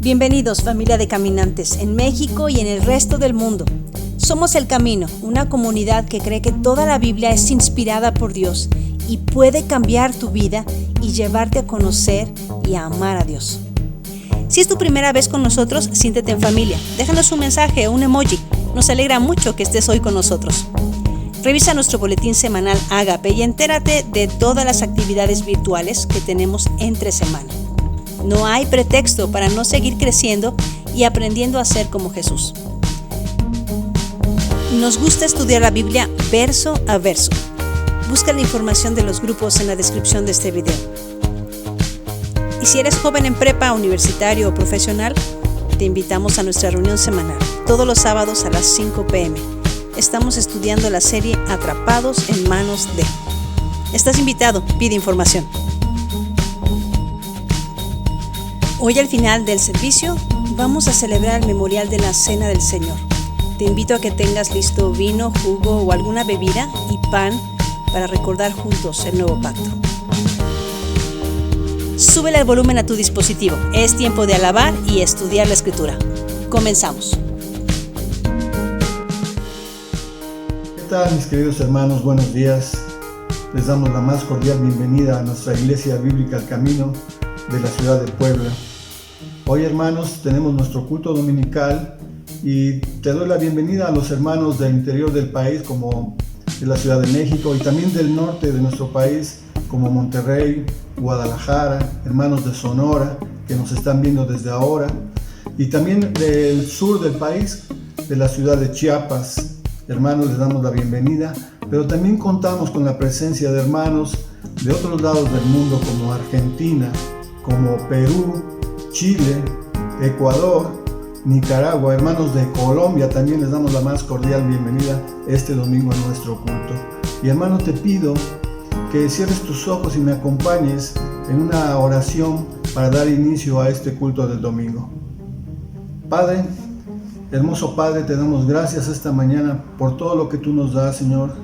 Bienvenidos, familia de caminantes en México y en el resto del mundo. Somos El Camino, una comunidad que cree que toda la Biblia es inspirada por Dios y puede cambiar tu vida y llevarte a conocer y a amar a Dios. Si es tu primera vez con nosotros, siéntete en familia. Déjanos un mensaje o un emoji. Nos alegra mucho que estés hoy con nosotros. Revisa nuestro boletín semanal Ágape y entérate de todas las actividades virtuales que tenemos entre semana. No hay pretexto para no seguir creciendo y aprendiendo a ser como Jesús. Nos gusta estudiar la Biblia verso a verso. Busca la información de los grupos en la descripción de este video. Y si eres joven en prepa, universitario o profesional, te invitamos a nuestra reunión semanal, todos los sábados a las 5 p.m. Estamos estudiando la serie Atrapados en manos de. Estás invitado, pide información. Hoy al final del servicio vamos a celebrar el memorial de la Cena del Señor. Te invito a que tengas listo vino, jugo o alguna bebida y pan para recordar juntos el nuevo pacto. Súbele el volumen a tu dispositivo. Es tiempo de alabar y estudiar la Escritura. Comenzamos. ¿Qué tal, mis queridos hermanos? Buenos días. Les damos la más cordial bienvenida a nuestra Iglesia Bíblica El Camino de la ciudad de Puebla. Hoy, hermanos, tenemos nuestro culto dominical y te doy la bienvenida a los hermanos del interior del país, como de la Ciudad de México, y también del norte de nuestro país, como Monterrey, Guadalajara, hermanos de Sonora, que nos están viendo desde ahora, y también del sur del país, de la ciudad de Chiapas. Hermanos, les damos la bienvenida, pero también contamos con la presencia de hermanos de otros lados del mundo, como Argentina, como Perú, Chile, Ecuador, Nicaragua, hermanos de Colombia. También les damos la más cordial bienvenida este domingo a nuestro culto. Y hermano, te pido que cierres tus ojos y me acompañes en una oración para dar inicio a este culto del domingo. Padre, hermoso Padre, te damos gracias esta mañana por todo lo que tú nos das, Señor.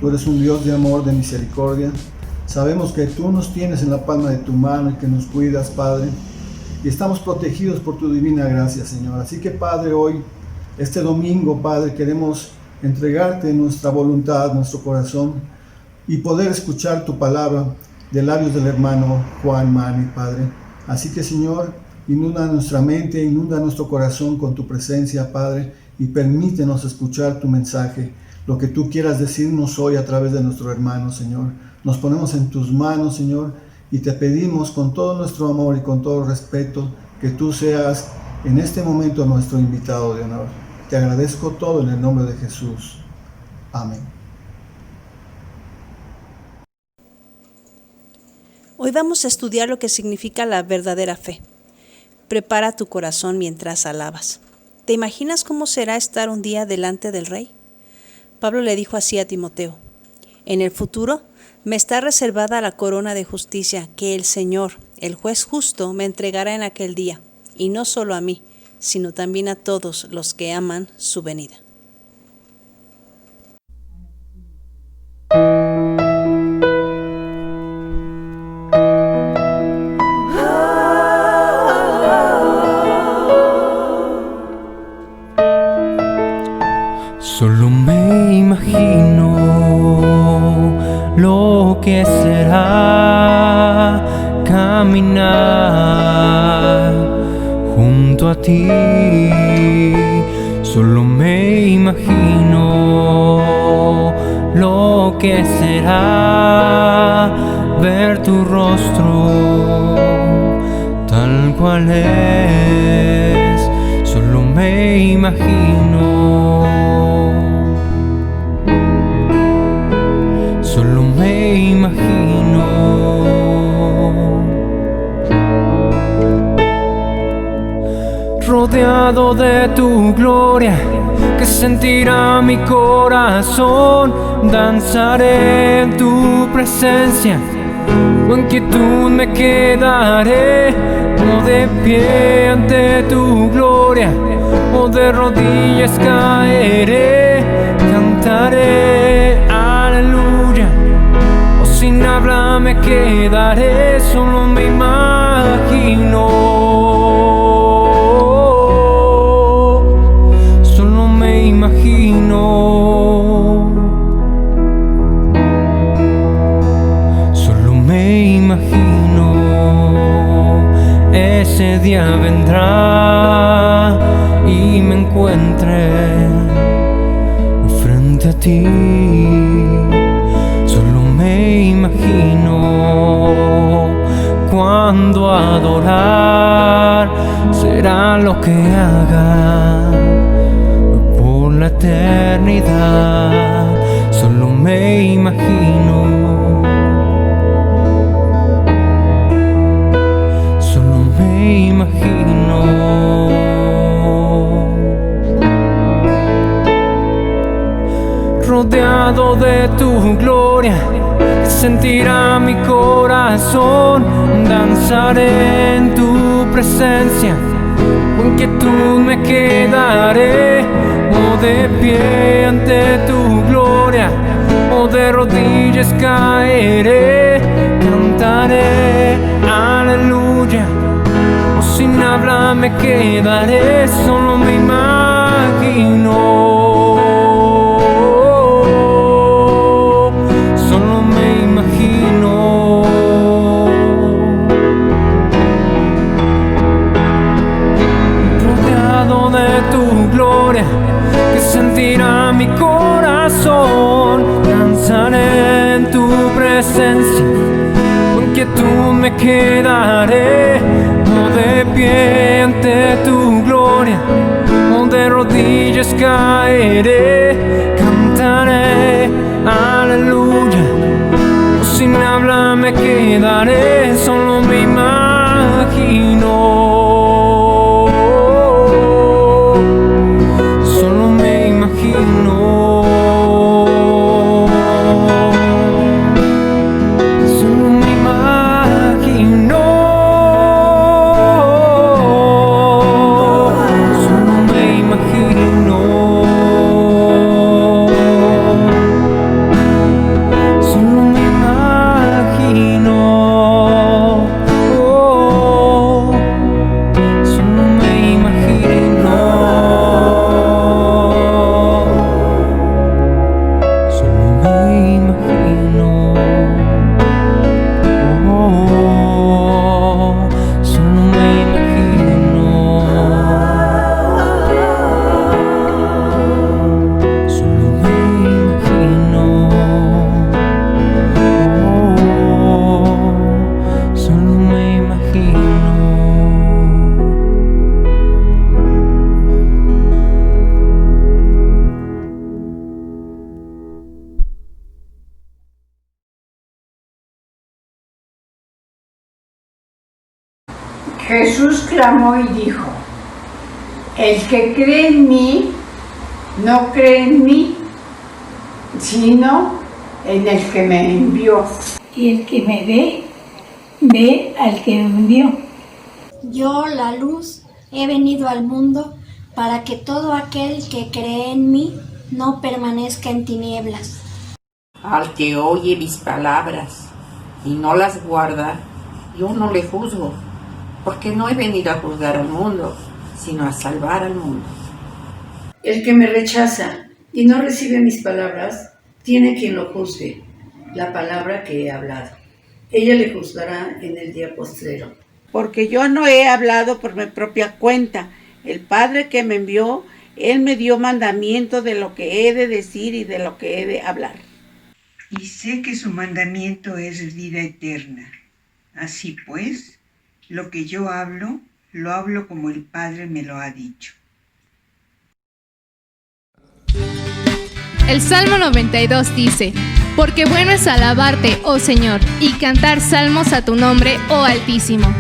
Tú eres un Dios de amor, de misericordia. Sabemos que tú nos tienes en la palma de tu mano y que nos cuidas, Padre. Y estamos protegidos por tu divina gracia, Señor. Así que, Padre, hoy, este domingo, Padre, queremos entregarte nuestra voluntad, nuestro corazón y poder escuchar tu palabra de labios del hermano Juan Mani, Padre. Así que, Señor, inunda nuestra mente, inunda nuestro corazón con tu presencia, Padre, y permítenos escuchar tu mensaje, lo que tú quieras decirnos hoy a través de nuestro hermano, Señor. Nos ponemos en tus manos, Señor, y te pedimos con todo nuestro amor y con todo respeto que tú seas en este momento nuestro invitado de honor. Te agradezco todo en el nombre de Jesús. Amén. Hoy vamos a estudiar lo que significa la verdadera fe. Prepara tu corazón mientras alabas. ¿Te imaginas cómo será estar un día delante del Rey? Pablo le dijo así a Timoteo: en el futuro me está reservada la corona de justicia que el Señor, el juez justo, me entregará en aquel día, y no solo a mí, sino también a todos los que aman su venida. Solo me imagino lo que será caminar junto a ti. Solo me imagino lo que será ver tu rostro tal cual es. Solo me imagino. Solo me imagino. Rodeado de tu gloria, que sentirá mi corazón. Danzaré en tu presencia, o en quietud me quedaré, o de pie ante tu gloria, o de rodillas caeré. Cantaré aleluya, o sin habla me quedaré. Solo me imagino. día vendrá y me encuentre frente a ti. Solo me imagino cuando adorar será lo que haga por la eternidad. Solo me imagino. Solo me imagino. Rodeado de tu gloria, sentirá mi corazón. Danzaré en tu presencia, con quietud me quedaré. O de pie ante tu gloria, o de rodillas caeré. Cantaré aleluya, o sin habla me quedaré. Solo me imagino. Que sentirá mi corazón. Danzaré en tu presencia, con quietud me quedaré. O de pie ante tu gloria, o de rodillas caeré. Cantaré aleluya, o sin habla me quedaré. Solo me imagino. Jesús clamó y dijo: el que cree en mí, no cree en mí, sino en el que me envió. Y el que me ve, ve al que me envió. Yo, la luz, he venido al mundo para que todo aquel que cree en mí no permanezca en tinieblas. Al que oye mis palabras y no las guarda, yo no le juzgo, porque no he venido a juzgar al mundo, sino a salvar al mundo. El que me rechaza y no recibe mis palabras, tiene quien lo juzgue, la palabra que he hablado. Ella le juzgará en el día postrero. Porque yo no he hablado por mi propia cuenta. El Padre que me envió, Él me dio mandamiento de lo que he de decir y de lo que he de hablar. Y sé que su mandamiento es vida eterna. Así pues, lo que yo hablo, lo hablo como el Padre me lo ha dicho. El Salmo 92 dice: porque bueno es alabarte, oh Señor, y cantar salmos a tu nombre, oh Altísimo.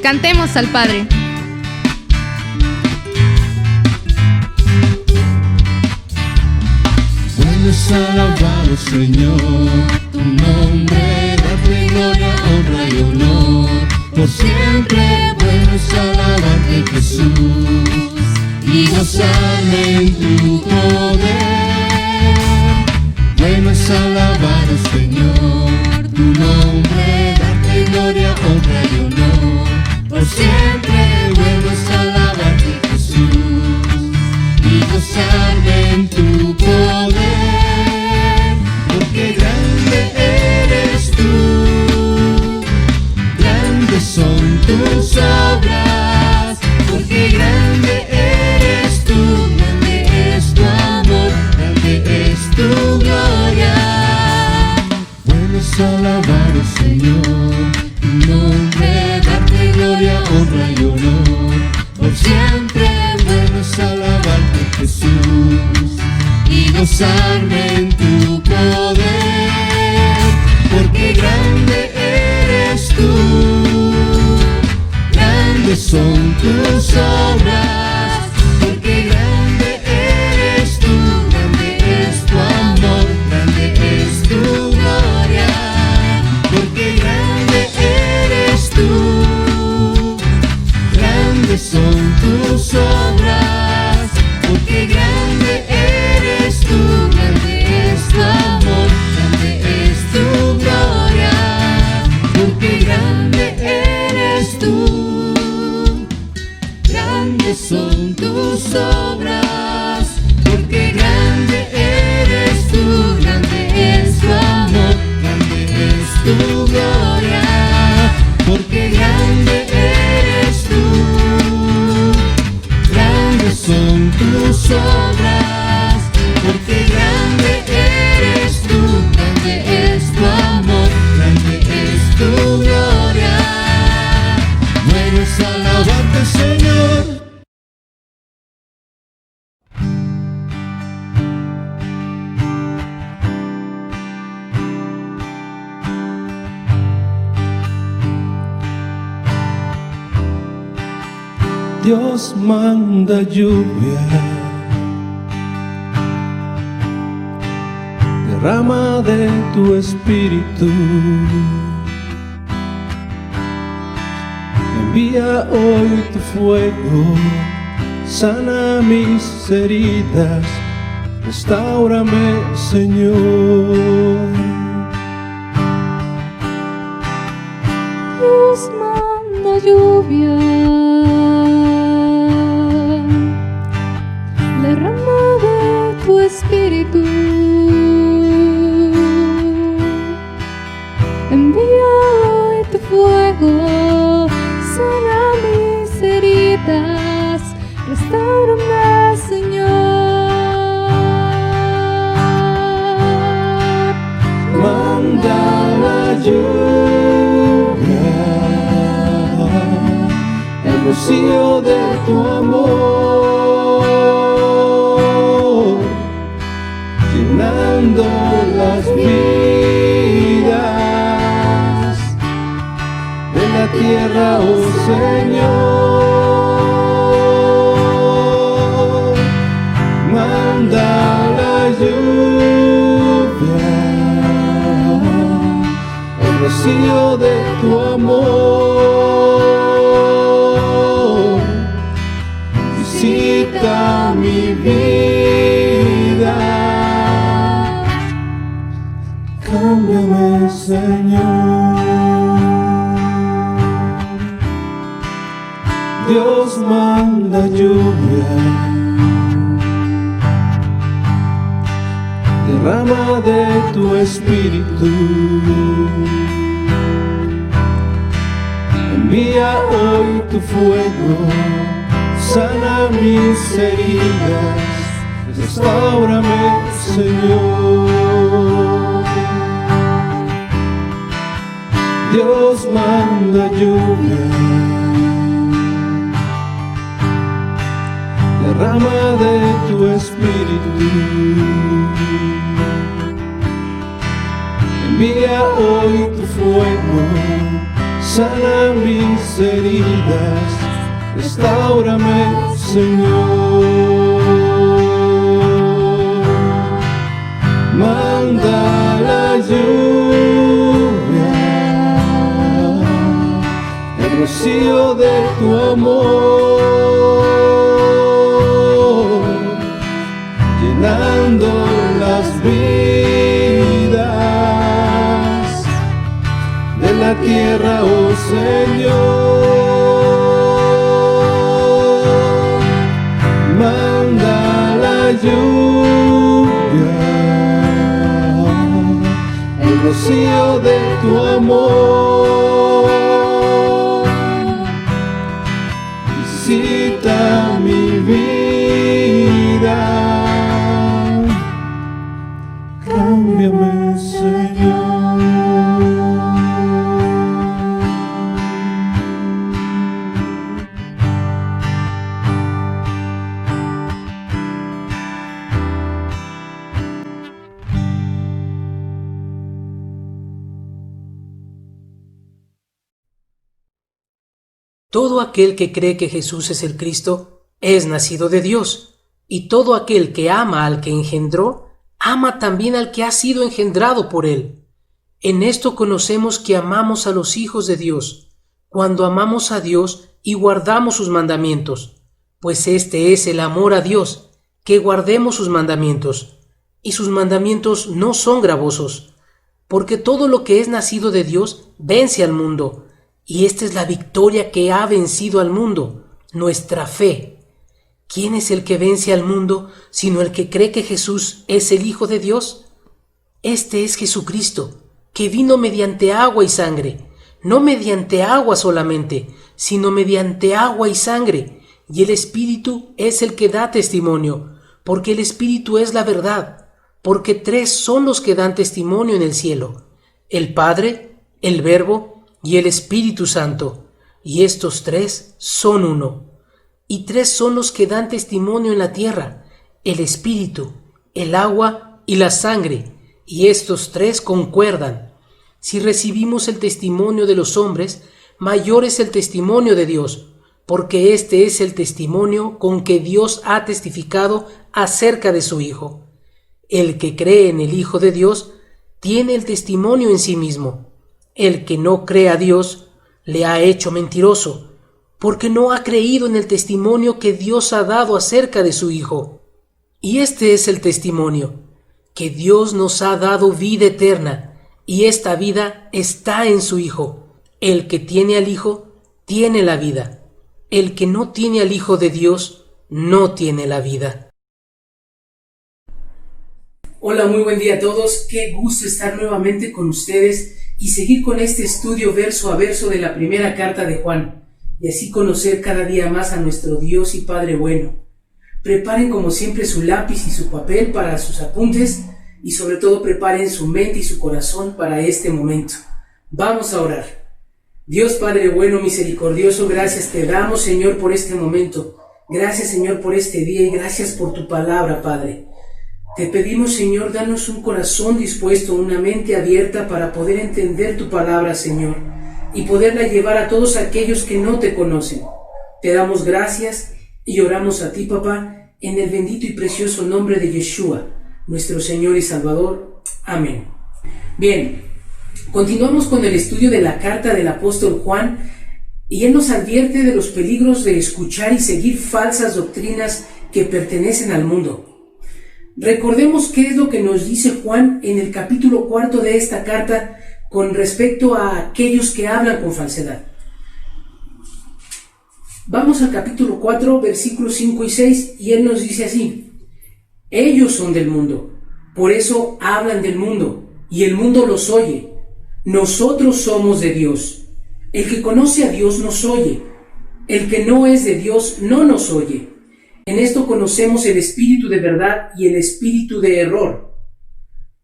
Cantemos al Padre. Bueno es alabar, oh Señor, tu nombre, darte gloria, honra y honor. Por siempre bueno es alabarte, Jesús, y gozarme en tu poder. Bueno es alabar, oh Señor, tu nombre, darte gloria, honra y honor. Por siempre bueno es alabarte, Jesús, y gozarme en tu poder. Porque grande eres tú, grandes son tus obras. alabado, Señor. Tu nombre, darte gloria, honra y honor. Por siempre bueno es alabarte, Jesús, y gozarme en tu poder, porque grande eres tú. Grandes son tus obras, porque grande eres tú. Grande es tu amor, grande es tu gloria, porque grande eres tú. Grandes son tus obras, porque grande eres tú. Grande es tu amor, grande es tu gloria, porque grande eres tú. Grandes son tus obras, porque grande eres tú. Grande es tu amor, grande es tu gloria, porque grande eres tú. Grandes son tus obras, porque grande eres tú. Grande es tu amor, grande es tu gloria. Bueno es alabarte, Señor. Dios manda lluvia, derrama de tu espíritu, envía hoy tu fuego, sana mis heridas, restáurame, Señor. Dios manda lluvia, derrama de tu espíritu, envía hoy tu fuego, sana mis heridas, restáurame, Señor. Manda la lluvia, el rocío de tu amor, llenando las vidas de la tierra, oh Señor. Manda la lluvia, el rocío de tu amor, visita mi vida, cámbiame, Señor. Dios manda lluvia, derrama de tu espíritu, envía hoy tu fuego, sana mis heridas, restáurame, Señor. Dios manda lluvia, derrama de tu espíritu, envía hoy tu fuego, sana mis heridas, restáurame, Señor. Manda la lluvia, el rocío de tu amor, llenando las vidas de la tierra, oh Señor. Manda la lluvia, el rocío de tu amor, visita mi vida, cámbiame, Señor. Todo aquel que cree que Jesús es el Cristo es nacido de Dios, y todo aquel que ama al que engendró, ama también al que ha sido engendrado por él. En esto conocemos que amamos a los hijos de Dios, cuando amamos a Dios y guardamos sus mandamientos, pues este es el amor a Dios, que guardemos sus mandamientos, y sus mandamientos no son gravosos, porque todo lo que es nacido de Dios vence al mundo, y esta es la victoria que ha vencido al mundo, nuestra fe. ¿Quién es el que vence al mundo sino el que cree que Jesús es el Hijo de Dios? Este es Jesucristo, que vino mediante agua y sangre, no mediante agua solamente, sino mediante agua y sangre, y el Espíritu es el que da testimonio, porque el Espíritu es la verdad, porque 3 son los que dan testimonio en el cielo, el Padre, el Verbo y el Espíritu Santo, y estos 3 son uno. Y 3 son los que dan testimonio en la tierra, el Espíritu, el agua y la sangre, y estos 3 concuerdan. Si recibimos el testimonio de los hombres, mayor es el testimonio de Dios, porque este es el testimonio con que Dios ha testificado acerca de su Hijo. El que cree en el Hijo de Dios tiene el testimonio en sí mismo. El que no cree a Dios le ha hecho mentiroso, porque no ha creído en el testimonio que Dios ha dado acerca de su Hijo. Y este es el testimonio, que Dios nos ha dado vida eterna, y esta vida está en su Hijo. El que tiene al Hijo, tiene la vida. El que no tiene al Hijo de Dios, no tiene la vida. Hola, muy buen día a todos. Qué gusto estar nuevamente con ustedes y seguir con este estudio verso a verso de la primera carta de Juan, y así conocer cada día más a nuestro Dios y Padre bueno. Preparen como siempre su lápiz y su papel para sus apuntes, y sobre todo preparen su mente y su corazón para este momento. Vamos a orar. Dios Padre bueno, misericordioso, gracias te damos, Señor, por este momento. Gracias, Señor, por este día, y gracias por tu palabra, Padre. Te pedimos, Señor, danos un corazón dispuesto, una mente abierta para poder entender tu palabra, Señor, y poderla llevar a todos aquellos que no te conocen. Te damos gracias y oramos a ti, Papá, en el bendito y precioso nombre de Yeshua, nuestro Señor y Salvador. Amén. Bien, continuamos con el estudio de la carta del apóstol Juan, y él nos advierte de los peligros de escuchar y seguir falsas doctrinas que pertenecen al mundo. Recordemos qué es lo que nos dice Juan en el capítulo 4 de esta carta con respecto a aquellos que hablan con falsedad. Vamos al capítulo 4, versículos 5 y 6, y él nos dice así: ellos son del mundo, por eso hablan del mundo, y el mundo los oye. Nosotros somos de Dios. El que conoce a Dios nos oye. El que no es de Dios no nos oye. En esto conocemos el espíritu de verdad y el espíritu de error.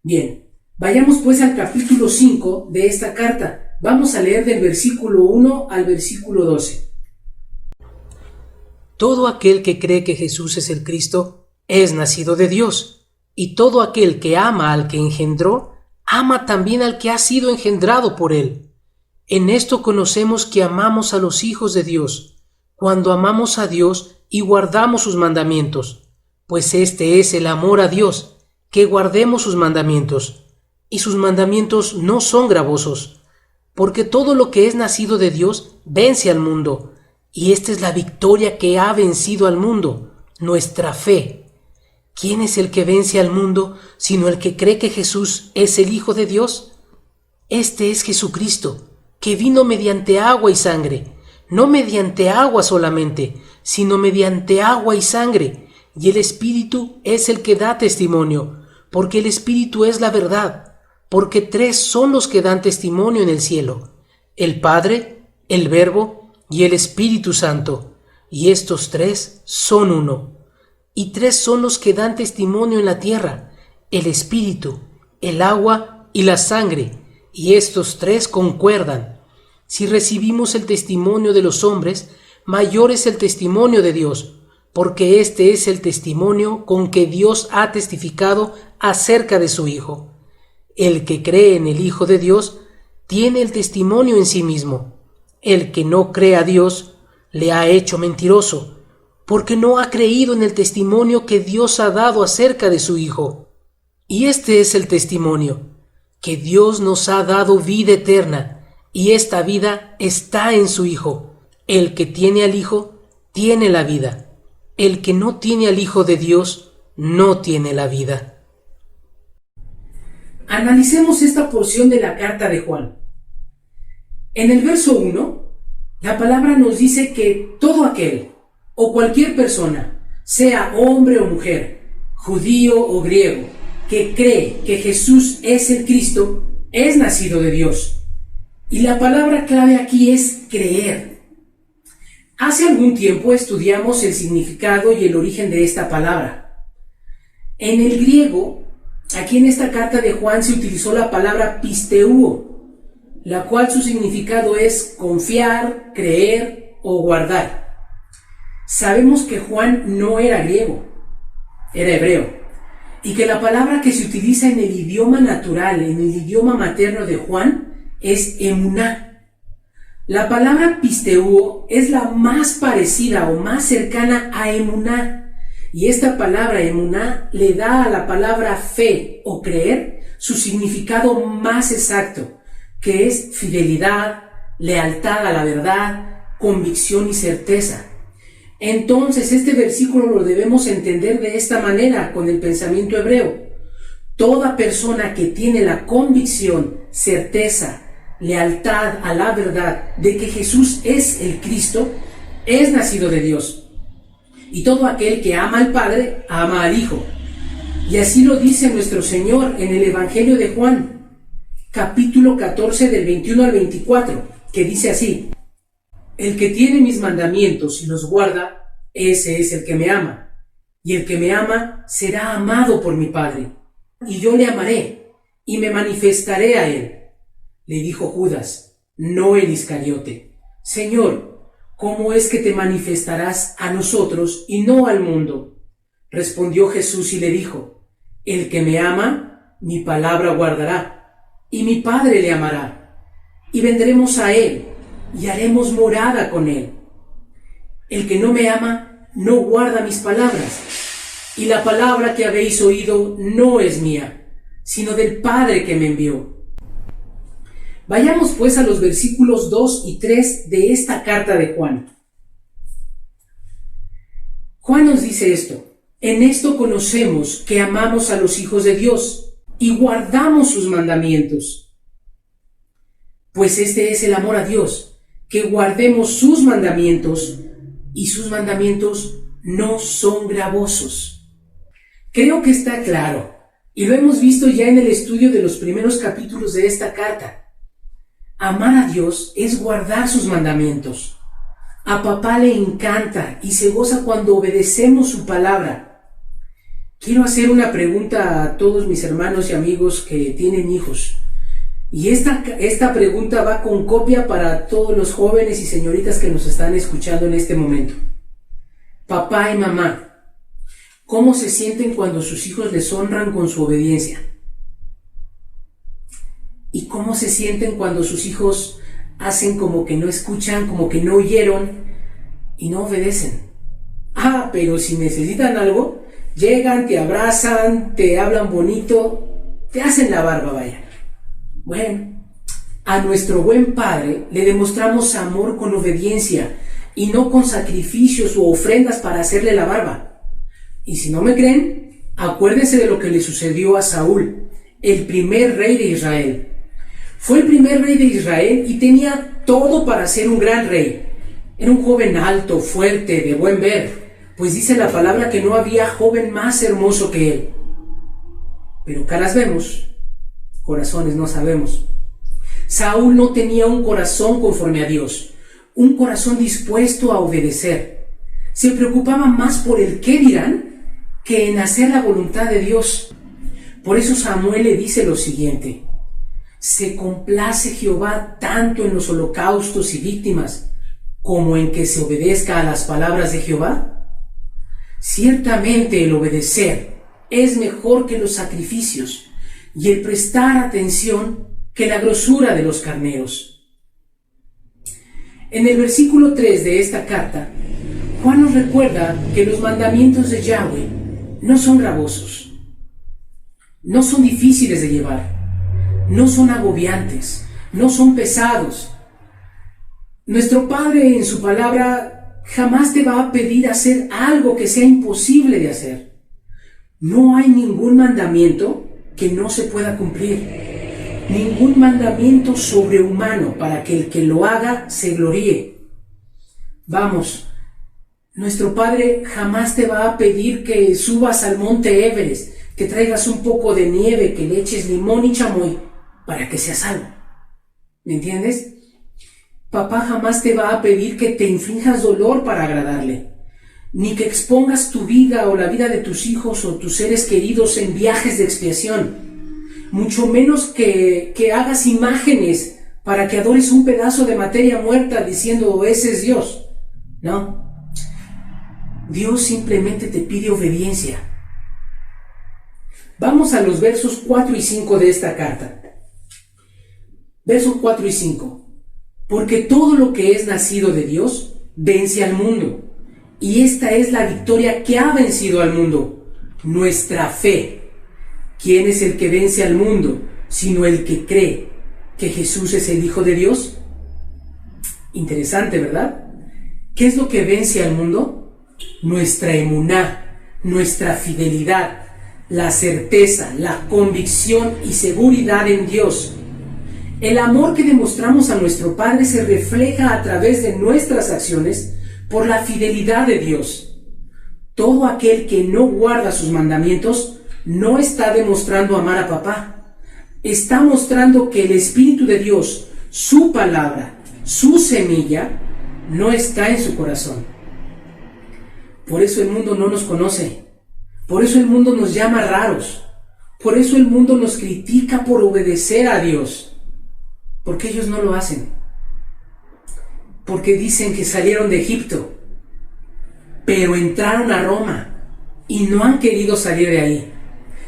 Bien, vayamos pues al capítulo 5 de esta carta. Vamos a leer del versículo 1 al versículo 12. Todo aquel que cree que Jesús es el Cristo es nacido de Dios, y todo aquel que ama al que engendró, ama también al que ha sido engendrado por él. En esto conocemos que amamos a los hijos de Dios, cuando amamos a Dios y guardamos sus mandamientos, pues este es el amor a Dios, que guardemos sus mandamientos, y sus mandamientos no son gravosos, porque todo lo que es nacido de Dios vence al mundo, y esta es la victoria que ha vencido al mundo, nuestra fe. ¿Quién es el que vence al mundo sino el que cree que Jesús es el Hijo de Dios? Este es Jesucristo, que vino mediante agua y sangre, no mediante agua solamente, sino mediante agua y sangre, y el Espíritu es el que da testimonio, porque el Espíritu es la verdad, porque 3 son los que dan testimonio en el cielo, el Padre, el Verbo y el Espíritu Santo, y estos 3 son uno. Y 3 son los que dan testimonio en la tierra, el Espíritu, el agua y la sangre, y estos 3 concuerdan. Si recibimos el testimonio de los hombres, mayor es el testimonio de Dios, porque este es el testimonio con que Dios ha testificado acerca de su Hijo. El que cree en el Hijo de Dios tiene el testimonio en sí mismo. El que no cree a Dios le ha hecho mentiroso, porque no ha creído en el testimonio que Dios ha dado acerca de su Hijo. Y este es el testimonio, que Dios nos ha dado vida eterna, y esta vida está en su Hijo. El que tiene al Hijo, tiene la vida. El que no tiene al Hijo de Dios, no tiene la vida. Analicemos esta porción de la carta de Juan. En el verso 1, la palabra nos dice que todo aquel o cualquier persona, sea hombre o mujer, judío o griego, que cree que Jesús es el Cristo, es nacido de Dios. Y la palabra clave aquí es creer. Hace algún tiempo estudiamos el significado y el origen de esta palabra. En el griego, aquí en esta carta de Juan se utilizó la palabra pisteuo, la cual su significado es confiar, creer o guardar. Sabemos que Juan no era griego, era hebreo, y que la palabra que se utiliza en el idioma natural, en el idioma materno de Juan, es emuná. La palabra pisteuo es la más parecida o más cercana a emuná, y esta palabra emuná le da a la palabra fe o creer su significado más exacto, que es fidelidad, lealtad a la verdad, convicción y certeza. Entonces este versículo lo debemos entender de esta manera, con el pensamiento hebreo. Toda persona que tiene la convicción, certeza, lealtad a la verdad de que Jesús es el Cristo, es nacido de Dios. Y todo aquel que ama al Padre, ama al Hijo. Y así lo dice nuestro Señor en el Evangelio de Juan, capítulo 14 del 21 al 24, que dice así: el que tiene mis mandamientos y los guarda, ese es el que me ama. Y el que me ama será amado por mi Padre. Y yo le amaré y me manifestaré a él. Le dijo Judas, no el Iscariote: Señor, ¿cómo es que te manifestarás a nosotros y no al mundo? Respondió Jesús y le dijo: el que me ama, mi palabra guardará. Y mi Padre le amará, y vendremos a él, y haremos morada con él. El que no me ama, no guarda mis palabras, y la palabra que habéis oído no es mía, sino del Padre que me envió. Vayamos pues a los versículos 2 y 3 de esta carta de Juan. Juan nos dice esto: en esto conocemos que amamos a los hijos de Dios, y guardamos sus mandamientos. Pues este es el amor a Dios, que guardemos sus mandamientos, y sus mandamientos no son gravosos. Creo que está claro, y lo hemos visto ya en el estudio de los primeros capítulos de esta carta. Amar a Dios es guardar sus mandamientos. A papá le encanta y se goza cuando obedecemos su palabra. Quiero hacer una pregunta a todos mis hermanos y amigos que tienen hijos. Y esta pregunta va con copia para todos los jóvenes y señoritas que nos están escuchando en este momento. Papá y mamá, ¿cómo se sienten cuando sus hijos les honran con su obediencia? ¿Y cómo se sienten cuando sus hijos hacen como que no escuchan, como que no oyeron y no obedecen? Ah, pero si necesitan algo, llegan, te abrazan, te hablan bonito, te hacen la barba, vaya. Bueno, a nuestro buen Padre le demostramos amor con obediencia y no con sacrificios u ofrendas para hacerle la barba. Y si no me creen, acuérdense de lo que le sucedió a Saúl, el primer rey de Israel. Fue el primer rey de Israel y tenía todo para ser un gran rey. Era un joven alto, fuerte, de buen ver, pues dice la palabra que no había joven más hermoso que él. Pero caras vemos, corazones no sabemos. Saúl no tenía un corazón conforme a Dios, un corazón dispuesto a obedecer. Se preocupaba más por el qué dirán que en hacer la voluntad de Dios. Por eso Samuel le dice lo siguiente: ¿se complace Jehová tanto en los holocaustos y víctimas como en que se obedezca a las palabras de Jehová? Ciertamente el obedecer es mejor que los sacrificios, y el prestar atención que la grosura de los carneros. En el versículo 3 de esta carta, Juan nos recuerda que los mandamientos de Yahweh no son gravosos, no son difíciles de llevar, no son agobiantes, no son pesados. Nuestro Padre en su palabra jamás te va a pedir hacer algo que sea imposible de hacer. No hay ningún mandamiento que no se pueda cumplir. Ningún mandamiento sobrehumano para que el que lo haga se gloríe. Vamos, nuestro Padre jamás te va a pedir que subas al monte Everest, que traigas un poco de nieve, que le eches limón y chamoy para que seas salvo. ¿Me entiendes? Papá jamás te va a pedir que te inflijas dolor para agradarle, ni que expongas tu vida o la vida de tus hijos o tus seres queridos en viajes de expiación. Mucho menos que hagas imágenes para que adores un pedazo de materia muerta diciendo, ese es Dios. No. Dios simplemente te pide obediencia. Vamos a los versos 4 y 5 de esta carta. Versos 4 y 5. Porque todo lo que es nacido de Dios vence al mundo. Y esta es la victoria que ha vencido al mundo, nuestra fe. ¿Quién es el que vence al mundo, sino el que cree que Jesús es el Hijo de Dios? Interesante, ¿verdad? ¿Qué es lo que vence al mundo? Nuestra emuná, nuestra fidelidad, la certeza, la convicción y seguridad en Dios. El amor que demostramos a nuestro Padre se refleja a través de nuestras acciones por la fidelidad de Dios. Todo aquel que no guarda sus mandamientos no está demostrando amar a papá. Está mostrando que el Espíritu de Dios, su palabra, su semilla, no está en su corazón. Por eso el mundo no nos conoce. Por eso el mundo nos llama raros. Por eso el mundo nos critica por obedecer a Dios. Porque ellos no lo hacen. Porque dicen que salieron de Egipto, pero entraron a Roma y no han querido salir de ahí.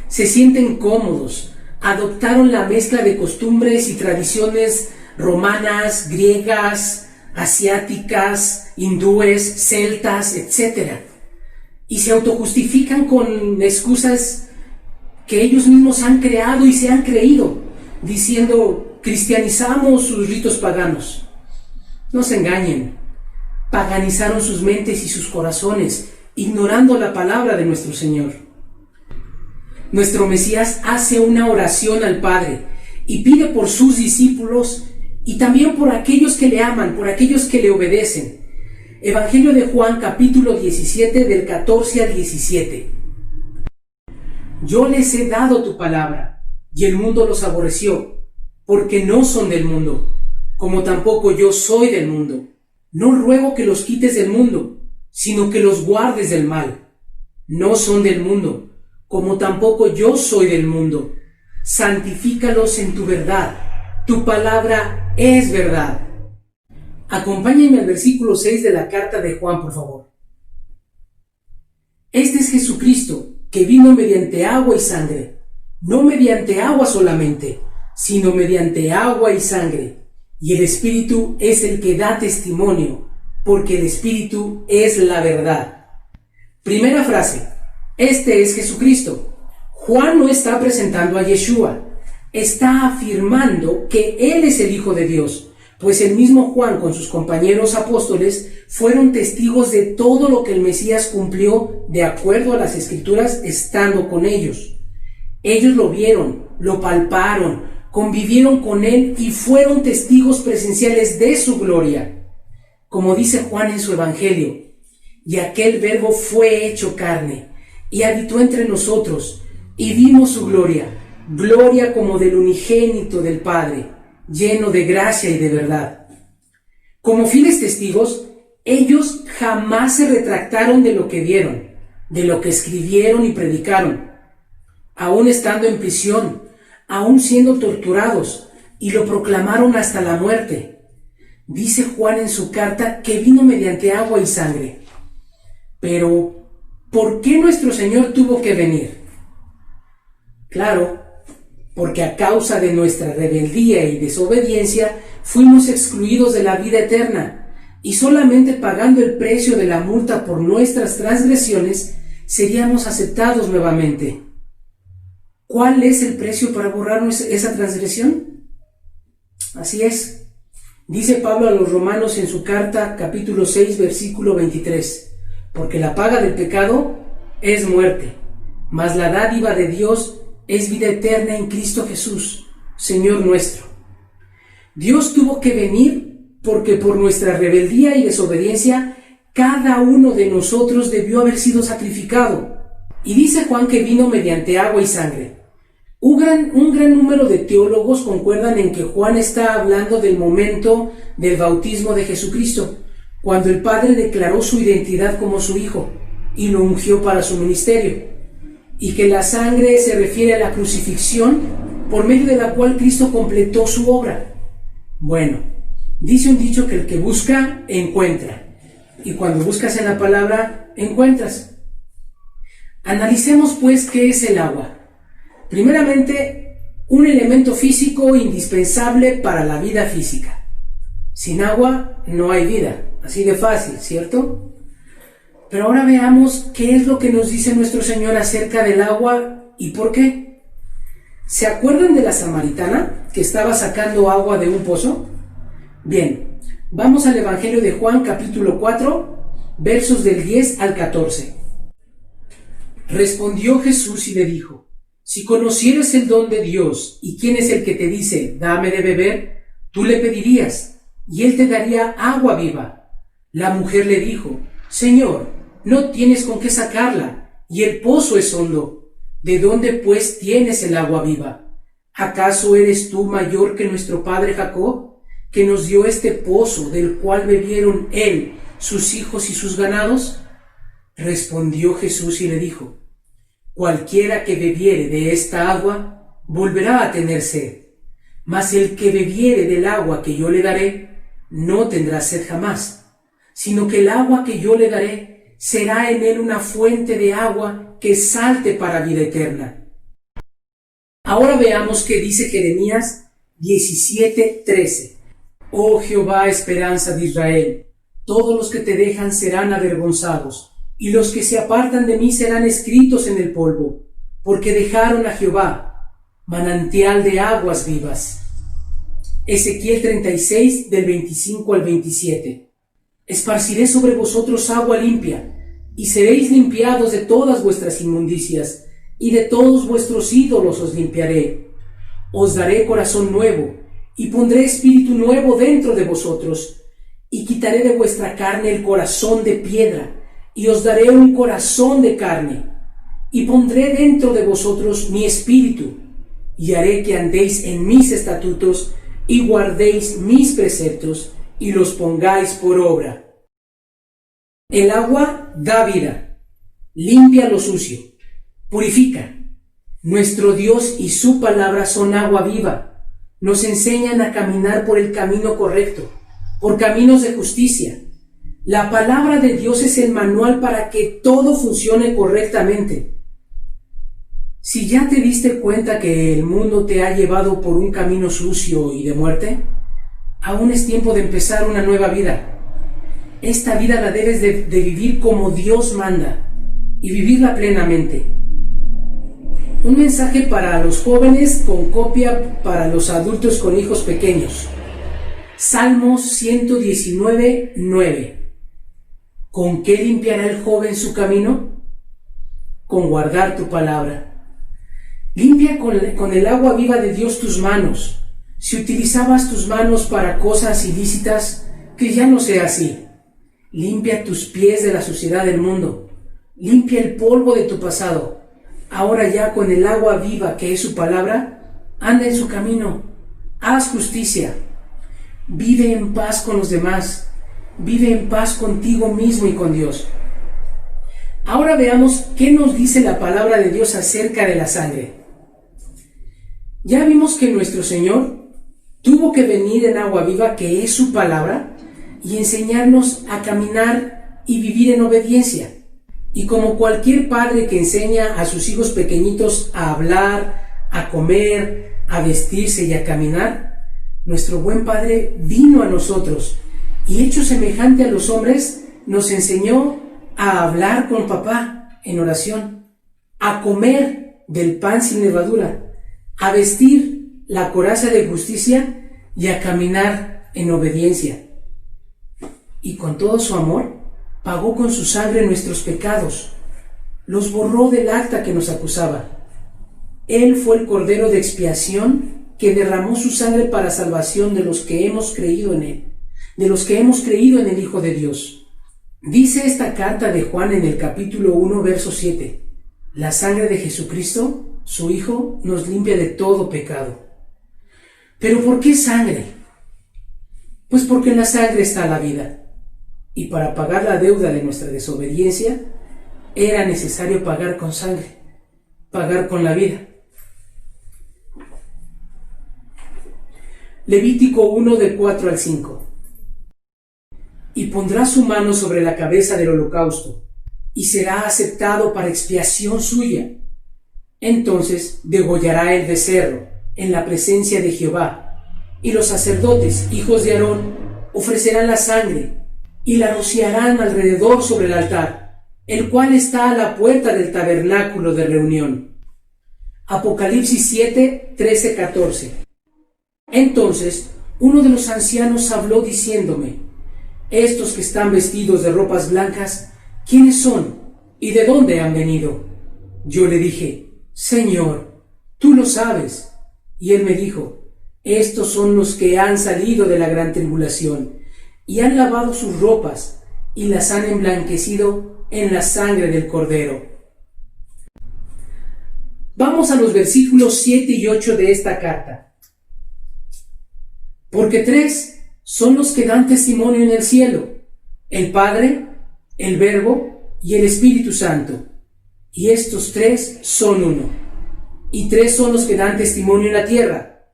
Se sienten cómodos, adoptaron la mezcla de costumbres y tradiciones romanas, griegas, asiáticas, hindúes, celtas, etc. Y se autojustifican con excusas que ellos mismos han creado y se han creído, diciendo, cristianizamos sus ritos paganos. No se engañen, paganizaron sus mentes y sus corazones, ignorando la palabra de nuestro Señor. Nuestro Mesías hace una oración al Padre y pide por sus discípulos y también por aquellos que le aman, por aquellos que le obedecen. Evangelio de Juan, capítulo 17, del 14 al 17. Yo les he dado tu palabra, y el mundo los aborreció, porque no son del mundo, como tampoco yo soy del mundo. No ruego que los quites del mundo, sino que los guardes del mal. No son del mundo, como tampoco yo soy del mundo. Santifícalos en tu verdad. Tu palabra es verdad. Acompáñenme al versículo 6 de la carta de Juan, por favor. Este es Jesucristo, que vino mediante agua y sangre, no mediante agua solamente, sino mediante agua y sangre. Y el Espíritu es el que da testimonio, porque el Espíritu es la verdad. Primera frase. Este es Jesucristo. Juan no está presentando a Yeshua, está afirmando que Él es el Hijo de Dios, pues el mismo Juan con sus compañeros apóstoles fueron testigos de todo lo que el Mesías cumplió de acuerdo a las Escrituras estando con ellos. Ellos lo vieron, lo palparon, convivieron con Él y fueron testigos presenciales de su gloria. Como dice Juan en su Evangelio, y aquel Verbo fue hecho carne, y habitó entre nosotros, y vimos su gloria, gloria como del unigénito del Padre, lleno de gracia y de verdad. Como fieles testigos, ellos jamás se retractaron de lo que vieron, de lo que escribieron y predicaron, aún estando en prisión, aún siendo torturados, y lo proclamaron hasta la muerte. Dice Juan en su carta que vino mediante agua y sangre. Pero, ¿por qué nuestro Señor tuvo que venir? Claro, porque a causa de nuestra rebeldía y desobediencia fuimos excluidos de la vida eterna, y solamente pagando el precio de la multa por nuestras transgresiones seríamos aceptados nuevamente. ¿Cuál es el precio para borrar esa transgresión? Así es. Dice Pablo a los Romanos en su carta, capítulo 6, versículo 23, porque la paga del pecado es muerte, mas la dádiva de Dios es vida eterna en Cristo Jesús, Señor nuestro. Dios tuvo que venir porque por nuestra rebeldía y desobediencia cada uno de nosotros debió haber sido sacrificado. Y dice Juan que vino mediante agua y sangre. Un gran número de teólogos concuerdan en que Juan está hablando del momento del bautismo de Jesucristo, cuando el Padre declaró su identidad como su Hijo y lo ungió para su ministerio, y que la sangre se refiere a la crucifixión por medio de la cual Cristo completó su obra. Bueno, dice un dicho que el que busca, encuentra, y cuando buscas en la palabra, encuentras. Analicemos pues qué es el agua. Primeramente, un elemento físico indispensable para la vida física. Sin agua no hay vida, así de fácil, ¿cierto? Pero ahora veamos qué es lo que nos dice nuestro Señor acerca del agua y por qué. ¿Se acuerdan de la samaritana que estaba sacando agua de un pozo? Bien, vamos al Evangelio de Juan capítulo 4, versos del 10 al 14. Respondió Jesús y le dijo: si conocieras el don de Dios y quién es el que te dice, dame de beber, tú le pedirías, y él te daría agua viva. La mujer le dijo: Señor, no tienes con qué sacarla, y el pozo es hondo. ¿De dónde pues tienes el agua viva? ¿Acaso eres tú mayor que nuestro padre Jacob, que nos dio este pozo del cual bebieron él, sus hijos y sus ganados? Respondió Jesús y le dijo: cualquiera que bebiere de esta agua volverá a tener sed, mas el que bebiere del agua que yo le daré no tendrá sed jamás, sino que el agua que yo le daré será en él una fuente de agua que salte para vida eterna. Ahora veamos qué dice Jeremías 17:13. Oh Jehová, esperanza de Israel, todos los que te dejan serán avergonzados, y los que se apartan de mí serán escritos en el polvo, porque dejaron a Jehová, manantial de aguas vivas. Ezequiel 36, del 25 al 27. Esparciré sobre vosotros agua limpia, y seréis limpiados de todas vuestras inmundicias, y de todos vuestros ídolos os limpiaré. Os daré corazón nuevo, y pondré espíritu nuevo dentro de vosotros, y quitaré de vuestra carne el corazón de piedra, y os daré un corazón de carne, y pondré dentro de vosotros mi espíritu, y haré que andéis en mis estatutos, y guardéis mis preceptos, y los pongáis por obra. El agua da vida, limpia lo sucio, purifica. Nuestro Dios y su palabra son agua viva, nos enseñan a caminar por el camino correcto, por caminos de justicia. La palabra de Dios es el manual para que todo funcione correctamente. Si ya te diste cuenta que el mundo te ha llevado por un camino sucio y de muerte, aún es tiempo de empezar una nueva vida. Esta vida la debes de vivir como Dios manda y vivirla plenamente. Un mensaje para los jóvenes con copia para los adultos con hijos pequeños. Salmos 119, 9. ¿Con qué limpiará el joven su camino? Con guardar tu palabra. Limpia con el agua viva de Dios tus manos. Si utilizabas tus manos para cosas ilícitas, que ya no sea así. Limpia tus pies de la suciedad del mundo. Limpia el polvo de tu pasado. Ahora ya con el agua viva que es su palabra, anda en su camino. Haz justicia. Vive en paz con los demás. Vive en paz contigo mismo y con Dios. Ahora veamos qué nos dice la palabra de Dios acerca de la sangre. Ya vimos que nuestro Señor tuvo que venir en agua viva, que es su palabra, y enseñarnos a caminar y vivir en obediencia. Y como cualquier padre que enseña a sus hijos pequeñitos a hablar, a comer, a vestirse y a caminar, nuestro buen Padre vino a nosotros y hecho semejante a los hombres, nos enseñó a hablar con papá en oración, a comer del pan sin levadura, a vestir la coraza de justicia y a caminar en obediencia. Y con todo su amor, pagó con su sangre nuestros pecados, los borró del acta que nos acusaba. Él fue el Cordero de expiación que derramó su sangre para salvación de los que hemos creído en Él, de los que hemos creído en el Hijo de Dios. Dice esta carta de Juan en el capítulo 1, verso 7, la sangre de Jesucristo, su Hijo, nos limpia de todo pecado. ¿Pero por qué sangre? Pues porque en la sangre está la vida. Y para pagar la deuda de nuestra desobediencia, era necesario pagar con sangre, pagar con la vida. Levítico 1, de 4 al 5. Y pondrá su mano sobre la cabeza del holocausto, y será aceptado para expiación suya. Entonces degollará el becerro en la presencia de Jehová, y los sacerdotes, hijos de Aarón, ofrecerán la sangre, y la rociarán alrededor sobre el altar, el cual está a la puerta del tabernáculo de reunión. Apocalipsis 7, 13, 14. Entonces uno de los ancianos habló diciéndome: estos que están vestidos de ropas blancas, ¿quiénes son y de dónde han venido? Yo le dije: Señor, tú lo sabes. Y él me dijo: estos son los que han salido de la gran tribulación y han lavado sus ropas y las han emblanquecido en la sangre del Cordero. Vamos a los versículos 7 y 8 de esta carta. Porque tres son los que dan testimonio en el cielo: el Padre, el Verbo y el Espíritu Santo. Y estos tres son uno. Y tres son los que dan testimonio en la tierra: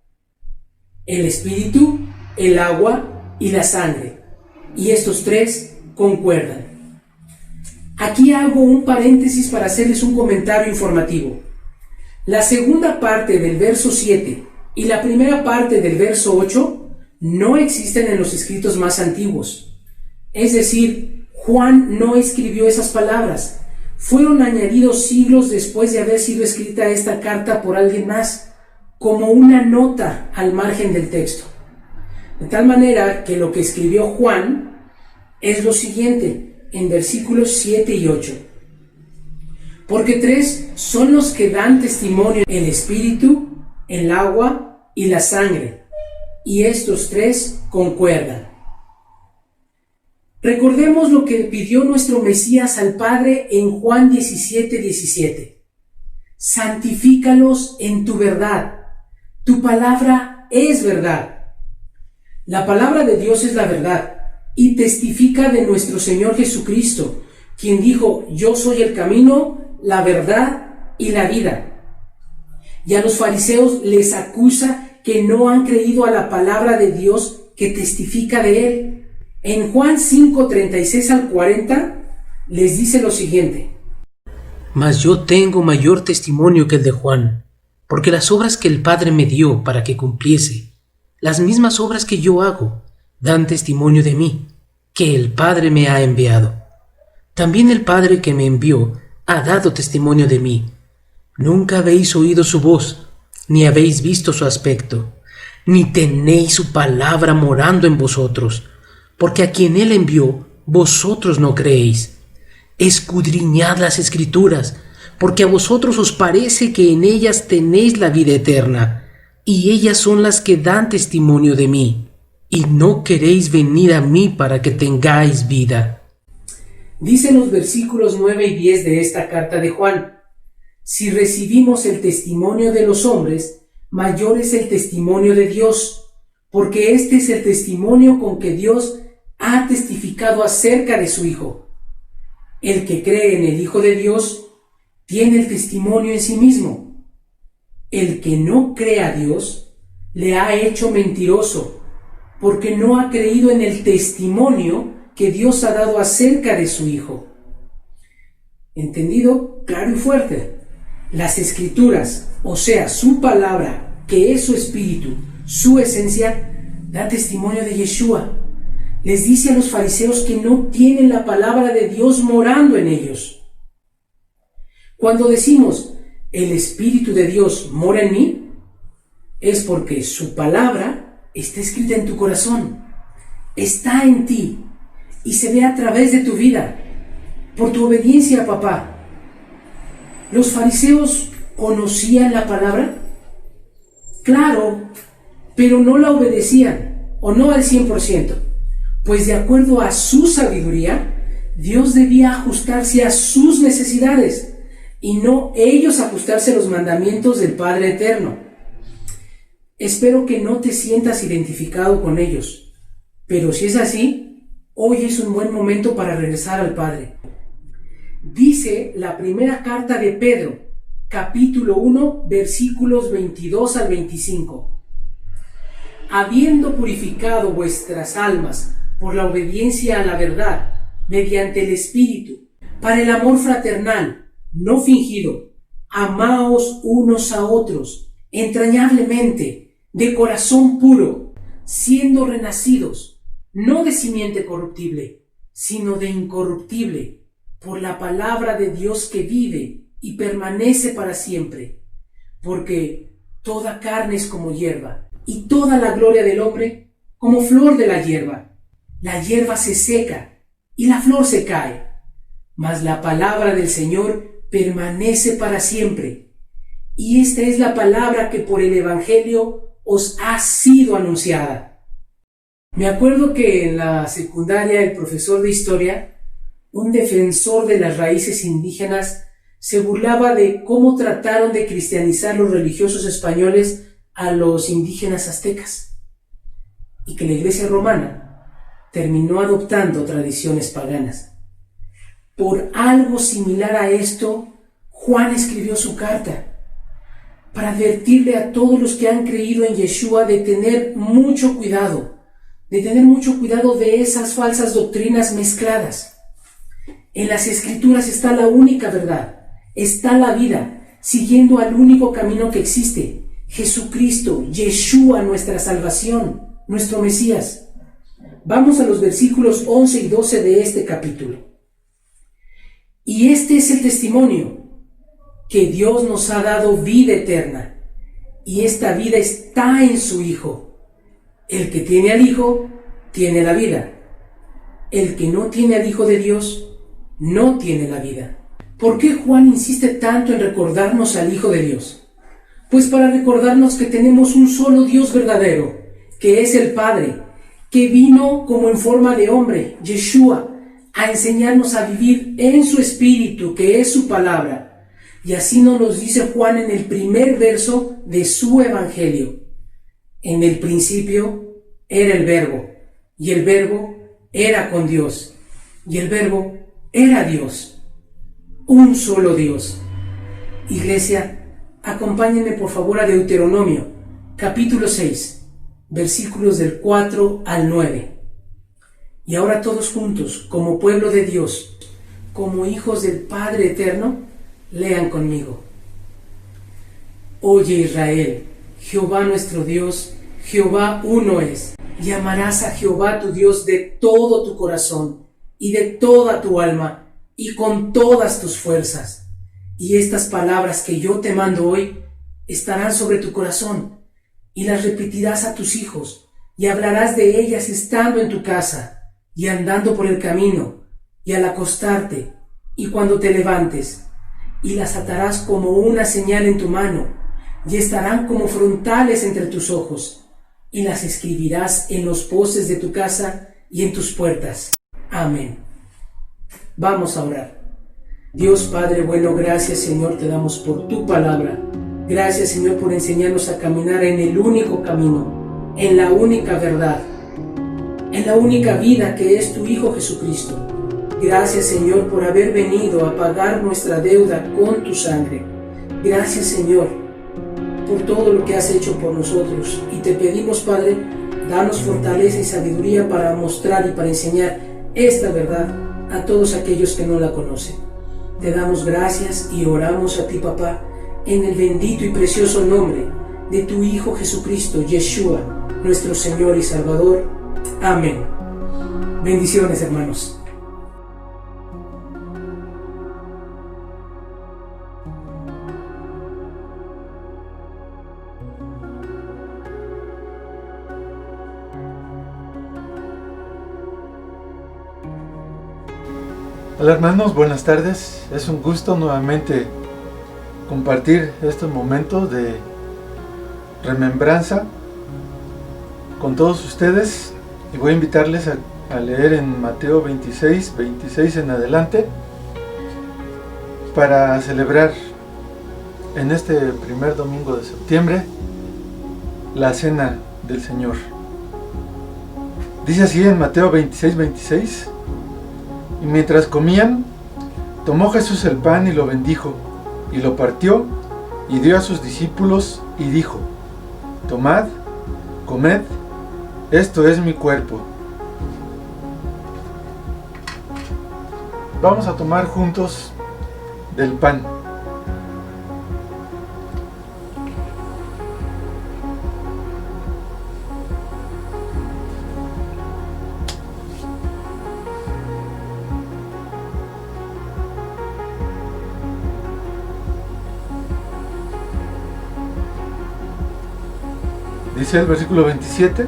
el Espíritu, el agua y la sangre. Y estos tres concuerdan. Aquí hago un paréntesis para hacerles un comentario informativo. La segunda parte del verso 7 y la primera parte del verso 8 no existen en los escritos más antiguos. Es decir, Juan no escribió esas palabras. Fueron añadidos siglos después de haber sido escrita esta carta por alguien más, como una nota al margen del texto. De tal manera que lo que escribió Juan es lo siguiente, en versículos 7 y 8. Porque tres son los que dan testimonio: el Espíritu, el agua y la sangre. Y estos tres concuerdan. Recordemos lo que pidió nuestro Mesías al Padre en Juan 17:17. Santifícalos en tu verdad. Tu palabra es verdad. La palabra de Dios es la verdad y testifica de nuestro Señor Jesucristo, quien dijo: yo soy el camino, la verdad y la vida. Y a los fariseos les acusa que no han creído a la palabra de Dios que testifica de él. En Juan 5:36 al 40 les dice lo siguiente: Mas yo tengo mayor testimonio que el de Juan, porque las obras que el Padre me dio para que cumpliese, las mismas obras que yo hago, dan testimonio de mí, que el Padre me ha enviado. También el Padre que me envió ha dado testimonio de mí. Nunca habéis oído su voz, ni habéis visto su aspecto, ni tenéis su palabra morando en vosotros, porque a quien él envió, vosotros no creéis. Escudriñad las Escrituras, porque a vosotros os parece que en ellas tenéis la vida eterna, y ellas son las que dan testimonio de mí, y no queréis venir a mí para que tengáis vida. Dicen los versículos 9 y 10 de esta carta de Juan: si recibimos el testimonio de los hombres, mayor es el testimonio de Dios, porque este es el testimonio con que Dios ha testificado acerca de su Hijo. El que cree en el Hijo de Dios tiene el testimonio en sí mismo. El que no cree a Dios le ha hecho mentiroso, porque no ha creído en el testimonio que Dios ha dado acerca de su Hijo. ¿Entendido? Claro y fuerte. Las Escrituras, o sea, su palabra, que es su espíritu, su esencia, da testimonio de Yeshua. Les dice a los fariseos que no tienen la palabra de Dios morando en ellos. Cuando decimos, el Espíritu de Dios mora en mí, es porque su palabra está escrita en tu corazón, está en ti y se ve a través de tu vida, por tu obediencia a papá. ¿Los fariseos conocían la palabra? Claro, pero no la obedecían, o no al 100%, pues de acuerdo a su sabiduría, Dios debía ajustarse a sus necesidades, y no ellos ajustarse a los mandamientos del Padre Eterno. Espero que no te sientas identificado con ellos, pero si es así, hoy es un buen momento para regresar al Padre. Dice la primera carta de Pedro, capítulo 1, versículos 22 al 25. Habiendo purificado vuestras almas por la obediencia a la verdad, mediante el Espíritu, para el amor fraternal, no fingido, amaos unos a otros, entrañablemente, de corazón puro, siendo renacidos, no de simiente corruptible, sino de incorruptible, por la palabra de Dios que vive y permanece para siempre. Porque toda carne es como hierba, y toda la gloria del hombre como flor de la hierba. La hierba se seca, y la flor se cae, mas la palabra del Señor permanece para siempre. Y esta es la palabra que por el Evangelio os ha sido anunciada. Me acuerdo que en la secundaria el profesor de historia, un defensor de las raíces indígenas, se burlaba de cómo trataron de cristianizar los religiosos españoles a los indígenas aztecas, y que la Iglesia romana terminó adoptando tradiciones paganas. Por algo similar a esto, Juan escribió su carta, para advertirle a todos los que han creído en Yeshua de tener mucho cuidado de esas falsas doctrinas mezcladas. En las Escrituras está la única verdad, está la vida, siguiendo al único camino que existe, Jesucristo, Yeshua, nuestra salvación, nuestro Mesías. Vamos a los versículos 11 y 12 de este capítulo. Y este es el testimonio, que Dios nos ha dado vida eterna, y esta vida está en su Hijo. El que tiene al Hijo, tiene la vida. El que no tiene al Hijo de Dios, no tiene la vida. ¿Por qué Juan insiste tanto en recordarnos al Hijo de Dios? Pues para recordarnos que tenemos un solo Dios verdadero, que es el Padre, que vino como en forma de hombre, Yeshua, a enseñarnos a vivir en su Espíritu, que es su palabra. Y así nos lo dice Juan en el primer verso de su Evangelio. En el principio era el Verbo, y el Verbo era con Dios, y el Verbo era Dios. Un solo Dios. Iglesia, acompáñenme por favor a Deuteronomio, capítulo 6, versículos del 4 al 9. Y ahora todos juntos, como pueblo de Dios, como hijos del Padre Eterno, lean conmigo. Oye Israel, Jehová nuestro Dios, Jehová uno es, y amarás a Jehová tu Dios de todo tu corazón, y de toda tu alma, y con todas tus fuerzas. Y estas palabras que yo te mando hoy estarán sobre tu corazón, y las repetirás a tus hijos, y hablarás de ellas estando en tu casa, y andando por el camino, y al acostarte, y cuando te levantes, y las atarás como una señal en tu mano, y estarán como frontales entre tus ojos, y las escribirás en los postes de tu casa y en tus puertas. Amén. Vamos a orar. Dios Padre bueno, gracias Señor te damos por tu palabra. Gracias Señor por enseñarnos a caminar en el único camino, en la única verdad, en la única vida que es tu Hijo Jesucristo. Gracias Señor por haber venido a pagar nuestra deuda con tu sangre. Gracias Señor por todo lo que has hecho por nosotros, y te pedimos Padre, danos fortaleza y sabiduría para mostrar y para enseñar esta verdad a todos aquellos que no la conocen. Te damos gracias y oramos a ti Papá en el bendito y precioso nombre de tu Hijo Jesucristo, Yeshua, nuestro Señor y Salvador. Amén. Bendiciones, hermanos. Hola hermanos, buenas tardes. Es un gusto nuevamente compartir estos momentos de remembranza con todos ustedes, y voy a invitarles a leer en Mateo 26 en adelante para celebrar en este primer domingo de septiembre la Cena del Señor. Dice así en Mateo 26: y mientras comían, tomó Jesús el pan y lo bendijo, y lo partió, y dio a sus discípulos, y dijo: tomad, comed, esto es mi cuerpo. Vamos a tomar juntos del pan. Dice el versículo 27,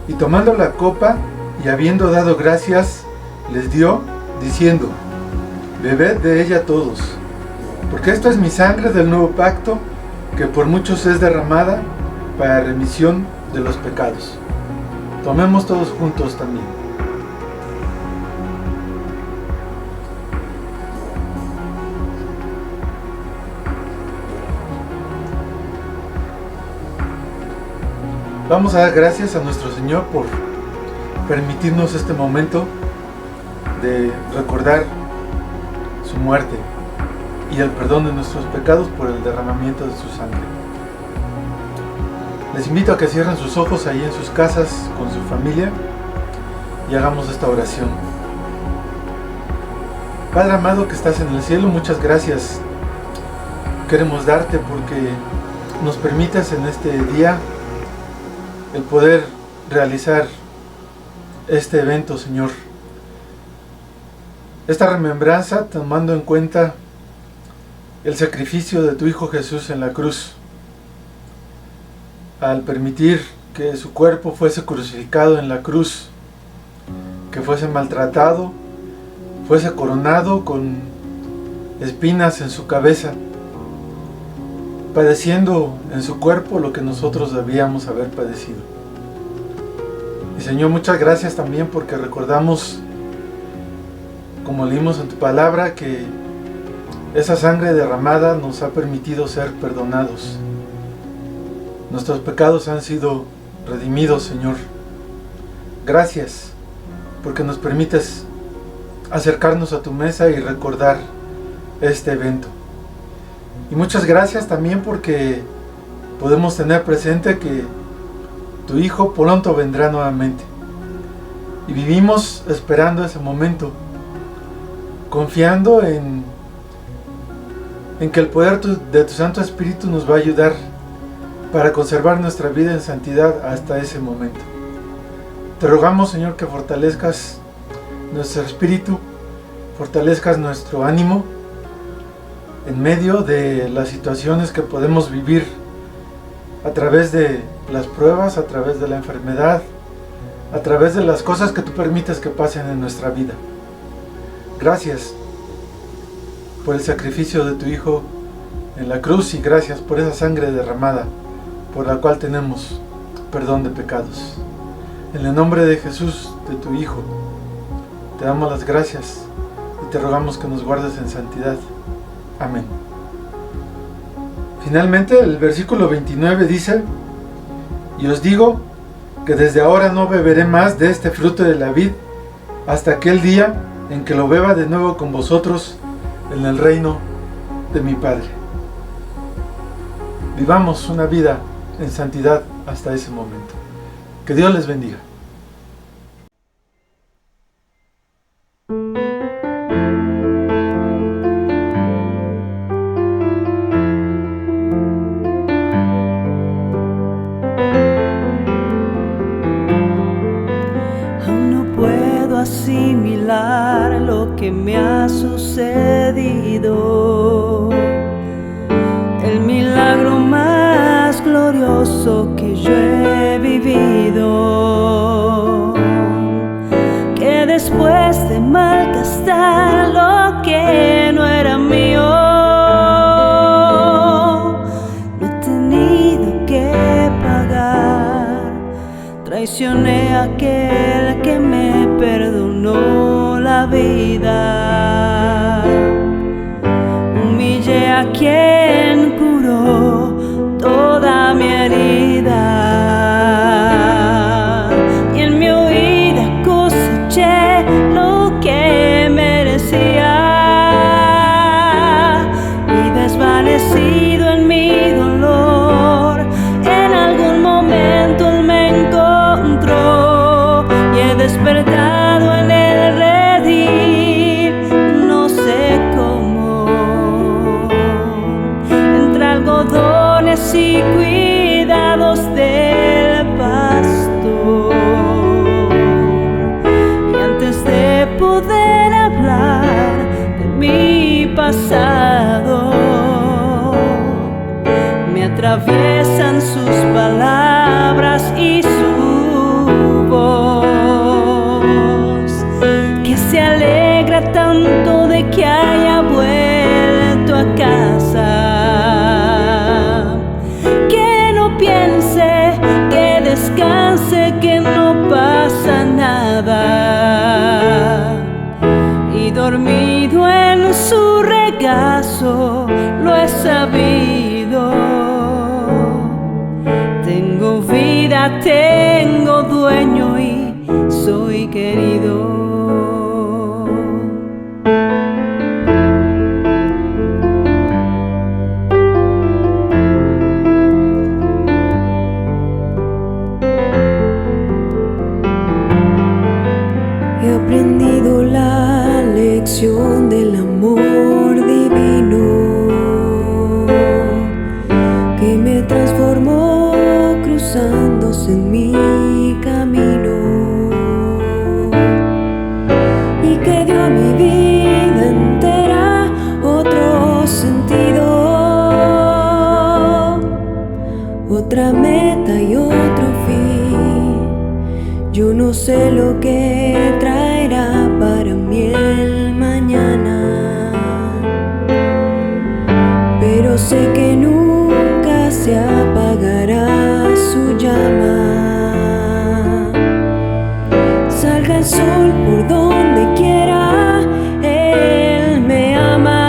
y tomando la copa y habiendo dado gracias, les dio, diciendo: bebed de ella todos, porque esto es mi sangre del nuevo pacto, que por muchos es derramada para remisión de los pecados. Tomemos todos juntos también. Vamos a dar gracias a nuestro Señor por permitirnos este momento de recordar su muerte y el perdón de nuestros pecados por el derramamiento de su sangre. Les invito a que cierren sus ojos ahí en sus casas con su familia y hagamos esta oración. Padre amado que estás en el cielo, muchas gracias queremos darte porque nos permitas en este día el poder realizar este evento, Señor. Esta remembranza tomando en cuenta el sacrificio de tu Hijo Jesús en la cruz, al permitir que su cuerpo fuese crucificado en la cruz, que fuese maltratado, fuese coronado con espinas en su cabeza, padeciendo en su cuerpo lo que nosotros debíamos haber padecido. Y Señor, muchas gracias también porque recordamos, como leímos en tu palabra, que esa sangre derramada nos ha permitido ser perdonados. Nuestros pecados han sido redimidos, Señor. Gracias porque nos permites acercarnos a tu mesa y recordar este evento. Y muchas gracias también porque podemos tener presente que tu Hijo pronto vendrá nuevamente. Y vivimos esperando ese momento, confiando en que el poder de tu Santo Espíritu nos va a ayudar para conservar nuestra vida en santidad hasta ese momento. Te rogamos, Señor, que fortalezcas nuestro espíritu, fortalezcas nuestro ánimo en medio de las situaciones que podemos vivir a través de las pruebas, a través de la enfermedad, a través de las cosas que tú permites que pasen en nuestra vida. Gracias por el sacrificio de tu Hijo en la cruz y gracias por esa sangre derramada por la cual tenemos perdón de pecados. En el nombre de Jesús, de tu Hijo, te damos las gracias y te rogamos que nos guardes en santidad. Amén. Finalmente, el versículo 29 dice: y os digo que desde ahora no beberé más de este fruto de la vid hasta aquel día en que lo beba de nuevo con vosotros en el reino de mi Padre. Vivamos una vida en santidad hasta ese momento. Que Dios les bendiga. Aún no puedo asimilar lo que me ha sucedido. El milagro más glorioso que yo he vivido, que después de malgastar lo que no era mío, no he tenido que pagar. Traicioné a aquel que me perdonó la vida, humillé a quien curó toda mi herida, y en mi huida coseché lo que merecía, y desvanecido en mi dolor, en algún momento Él me encontró, y he despertado en el redil, no sé cómo, entre algodones y cuidados del pastor. Y antes de poder hablar de mi pasado, me atraviesan sus palabras y su voz, que se alegra tanto de que haya vuelto a casa, que no piense, que descanse, que no pasa nada. Y dormido en su regazo lo he sabido. Tengo vida, tengo dueño y soy querido. He aprendido la lección del amor divino, que me transformó cruzándose en mi camino, y que dio a mi vida entera otro sentido, otra meta y otro fin. Yo no sé lo que traerá para mí el mañana, pero sé que nunca se apagará su llama. Salga el sol por donde quiera, Él me ama.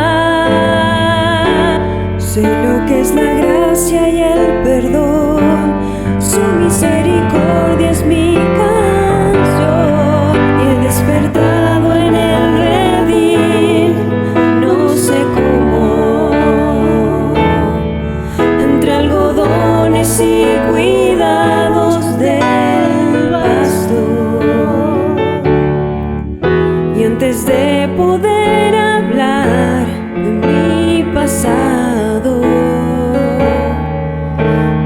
Sé lo que es la gracia y el perdón, su misericordia es mi canción. Y he despertado en el redil, no sé cómo, entre algodones y cuidados del pastor. Y antes de poder hablar de mi pasado,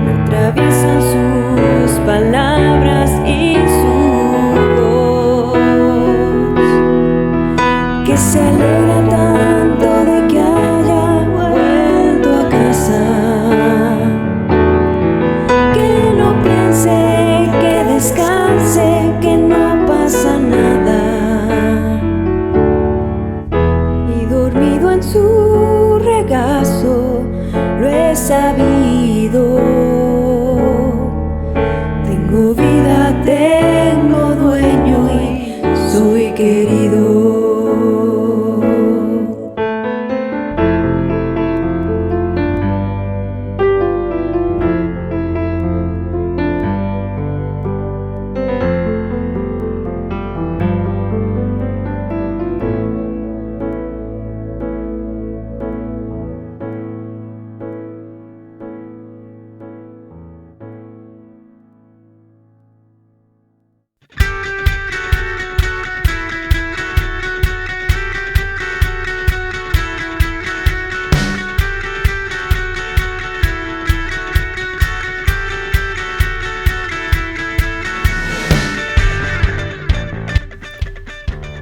me atraviesan sus palabras y su voz, que se alegra tanto de que haya vuelto a casa, que no piense, que descanse, que no pasa nada. Y dormido en su regazo lo he sabido. Tengo vida, tengo dueño y soy querido.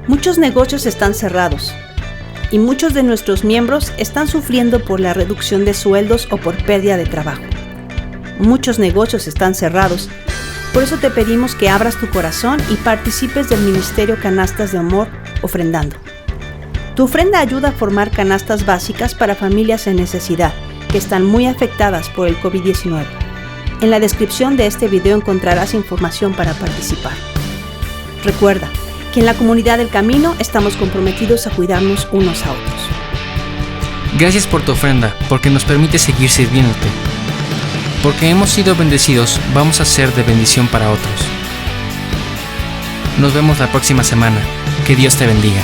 Muchos negocios están cerrados y muchos de nuestros miembros están sufriendo por la reducción de sueldos o por pérdida de trabajo. Muchos negocios están cerrados, por eso te pedimos que abras tu corazón y participes del Ministerio Canastas de Amor ofrendando. Tu ofrenda ayuda a formar canastas básicas para familias en necesidad que están muy afectadas por el COVID-19. En la descripción de este video encontrarás información para participar. Recuerda que en la comunidad del Camino estamos comprometidos a cuidarnos unos a otros. Gracias por tu ofrenda, porque nos permite seguir sirviéndote. Porque hemos sido bendecidos, vamos a ser de bendición para otros. Nos vemos la próxima semana. Que Dios te bendiga.